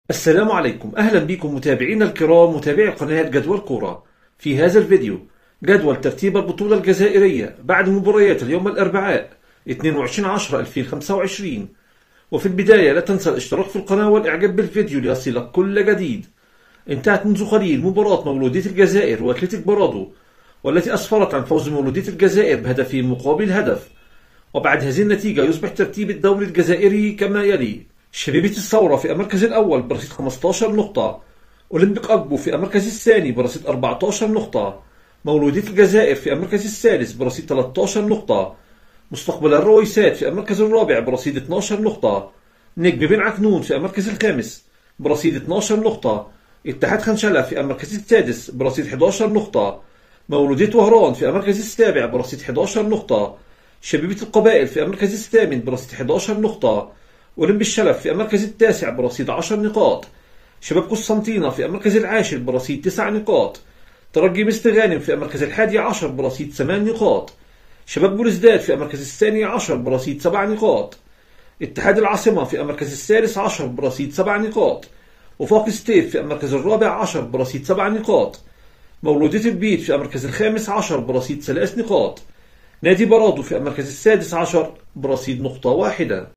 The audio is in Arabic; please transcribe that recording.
السلام عليكم، أهلا بكم متابعينا الكرام متابعي قناة جدول كورة. في هذا الفيديو جدول ترتيب البطولة الجزائرية بعد مباريات اليوم الأربعاء 22/10/2025. وفي البداية لا تنسى الاشتراك في القناة والإعجاب بالفيديو ليصلك كل جديد. انتهت منذ قليل مباراة مولودية الجزائر وأتلتيك برادو، والتي أسفرت عن فوز مولودية الجزائر بهدفين مقابل هدف. وبعد هذه النتيجة يصبح ترتيب الدوري الجزائري كما يلي: شبيبة الثورة في المركز الأول برصيد 15 نقطة، أولمبيك أكبو في المركز الثاني برصيد 14 نقطة، مولودية الجزائر في المركز الثالث برصيد 13 نقطة، مستقبل الرويسات في المركز الرابع برصيد 12 نقطة، نجم بن عكنون في المركز الخامس برصيد 12 نقطة، اتحاد خنشلة في المركز السادس برصيد 11 نقطة، مولودية وهران في المركز السابع برصيد 11 نقطة، شبيبة القبائل في المركز الثامن برصيد 11 نقطة، أولمبي الشلف في المركز التاسع برصيد 10 نقاط، شباب قسنطينة في المركز العاشر برصيد 9 نقاط، ترجي مستر غانم في المركز الحادي عشر برصيد 8 نقاط، شباب بولزداد في المركز الثاني عشر برصيد 7 نقاط، اتحاد العاصمة في المركز الثالث عشر برصيد 7 نقاط، وفاق ستيف في المركز الرابع عشر برصيد 7 نقاط، مولودية البيت في المركز الخامس عشر برصيد 3 نقاط، نادي برادو في المركز السادس عشر برصيد نقطة واحدة.